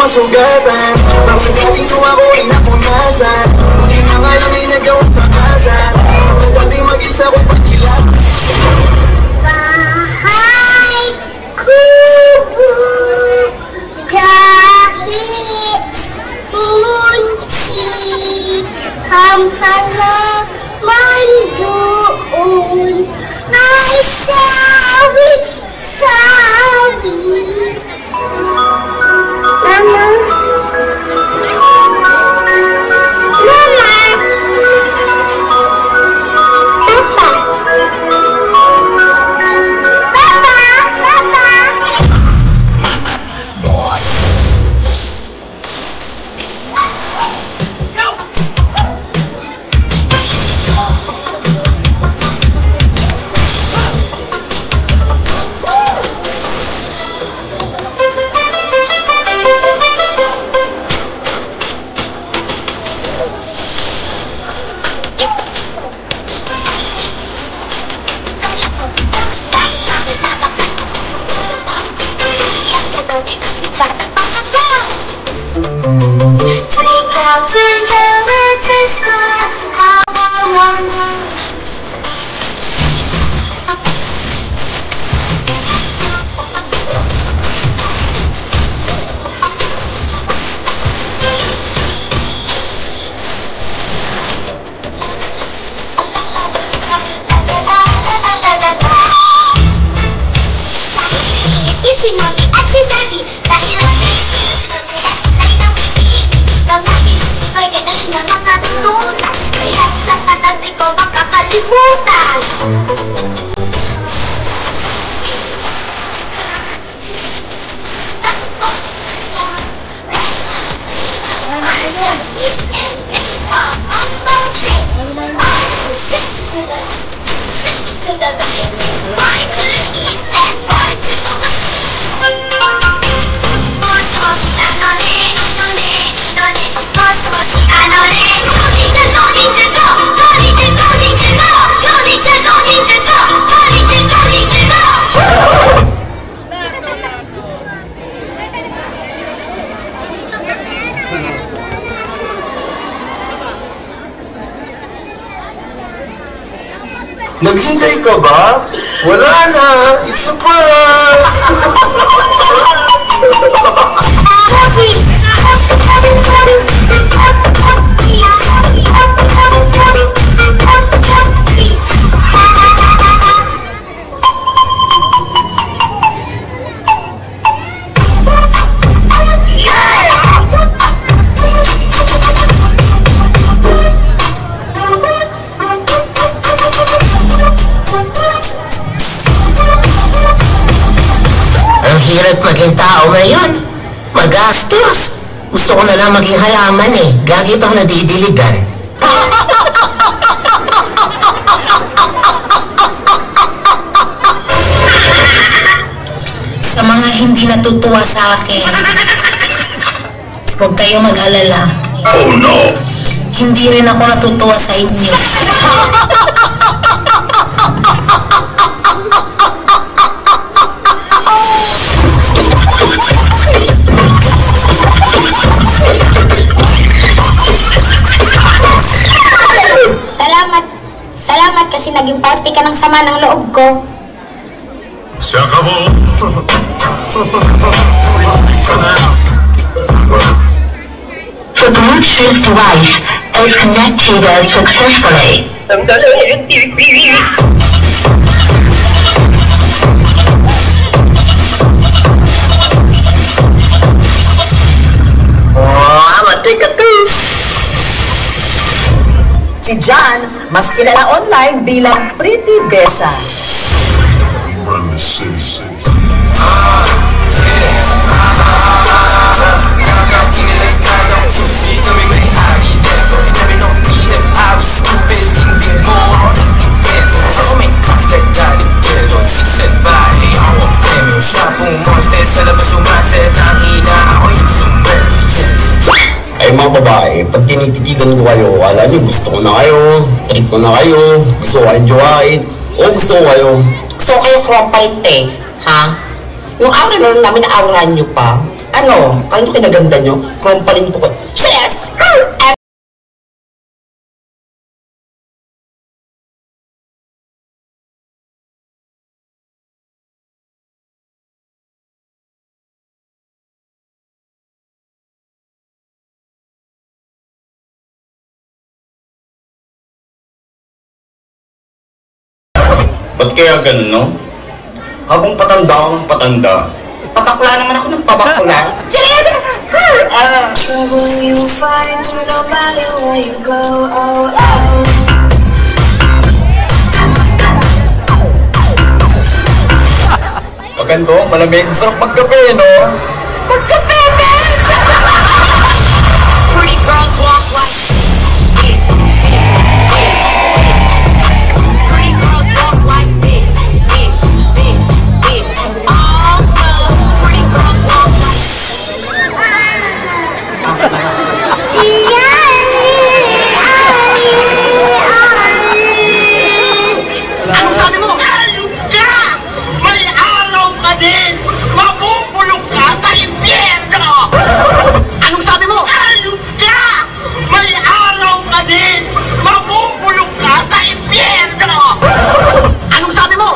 masugatan. Bakit dating ko ako ay napunasan? Buti na nga lang ay nagawang pakasan. Bakit dating mag-isa ko pagkilat? Bahay kubo kahit munti halaman doon ay sawi-sawi. Mama, Mama, Papa, Papa. Naghintay ka ba? Wala na! It's a prank! Hirap maging tao ngayon. Magastos. Gusto ko na lang maging halaman eh. Gagi pang nadidiligan. Sa mga hindi natutuwa sa akin, huwag kayo mag-alala. Oh no! Hindi rin ako natutuwa sa inyo. Salamat kasi naging party ka ng sama ng loob ko. Se acabó. The Bluetooth device is connected successfully. Si John, mas kilala online bilang Pretty Besa. We run the city. Ay mga babae, pag tinititigan ko kayo, alam niyo gusto ko na kayo, trip ko na kayo, gusto ko kayong jowain, o gusto ko kayo. Gusto ko kayo krompalite, ha? Yung aura na lang namin na aura nyo pa. Ano? Kayo kinaganda nyo? Kumampaling po ko. Yes! Ba't kaya ganun, no? Habang patanda akong patanda, pabakla naman ako ng pabakla. Trouble you find no matter where you go, oh, oh. Maganda, malamig. Sarap magkape, no? Magkape, men! Pretty girls walk like this. Pretty girls walk like this. All the pretty girls walk like Anong sabi mo? Ayun ka! May araw ka din! Mabubulok ka sa impyerno! Anong sabi mo? Ayun ka! May araw ka din! Mabubulok ka sa impyerno! Anong sabi mo?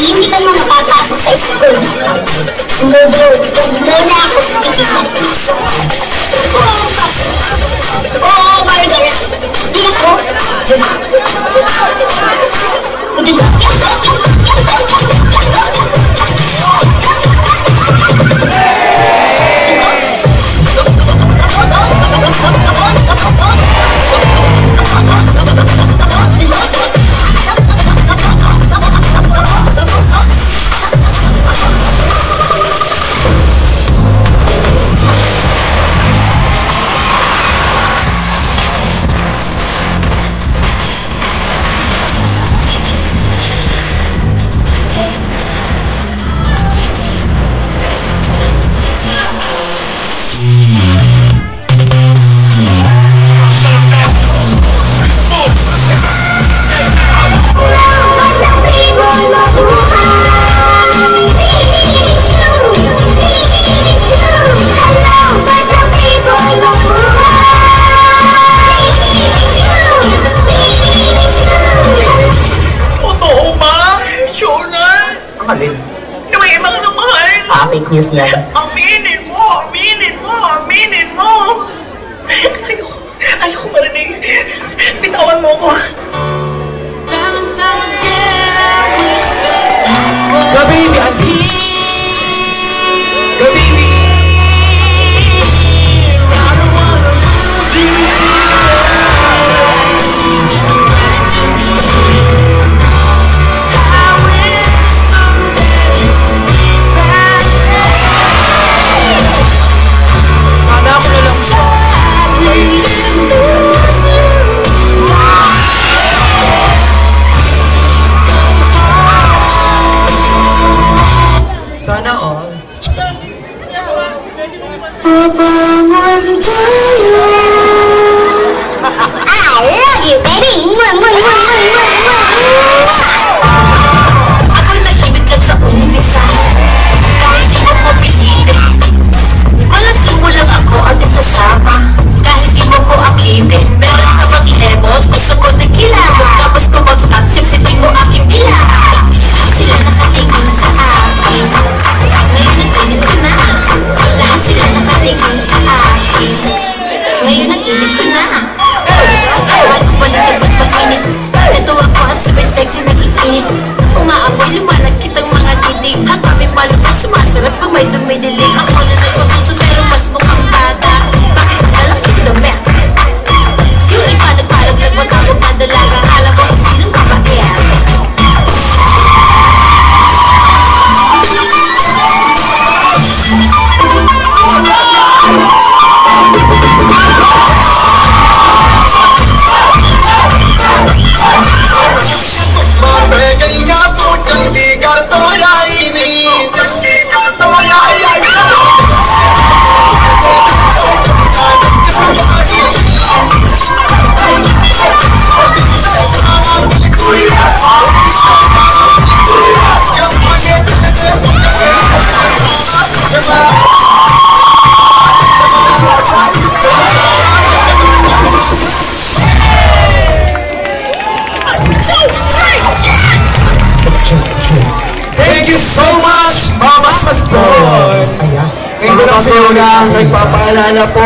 Kasi hindi ka mo makapasok sa school. Muna ako Oo, Margaret. Di ako. news yan. Aminin mo! Aminin mo! Aminin mo! Ayoko marinig. Bitawan mo ko. Time and time again, I wish that you were Go baby, auntie! Go baby! I don't wanna lose you. I wish someday you'd be back. Sana ako na lang siya. I didn't lose you. Sana all. I love you, baby! Mwah, mwah, mwah, mwah, mwah, mwah. Ako'y nag-ibig lang sa umpisa. Kahit di mo ko pilitin. Malasing mo lang ako at isasama. Kahit di mo ko akitin. Meron ka bang lemon? Gusto ko tequila. Tapos kumagsak, sipsipin mo aking bila. Sila nakatingin sa akin. Ngayon nag-init ko na. Lahat sila nakatingin sa akin. Ngayon nag-init ko na. Ewan ko ba na dapat mag-init? Ito ako at sabay sexy nag-iinit. Umaaboy, lumalagkit ang mga titig. At kami malupag, sumasarap pag may dumidilig. Ako na nagpasuso pero mas mukhang bata. Bakit nalaki damit? Yung iba nagpalaglag, matawag na dalaga. Alam mo kung sinong babae. Mabegay nga po, di ka tulainin. Di ka tulainin. Thank you so much, Mama Mas Boss! Ngayon ko lang sa una, nagpapaalala po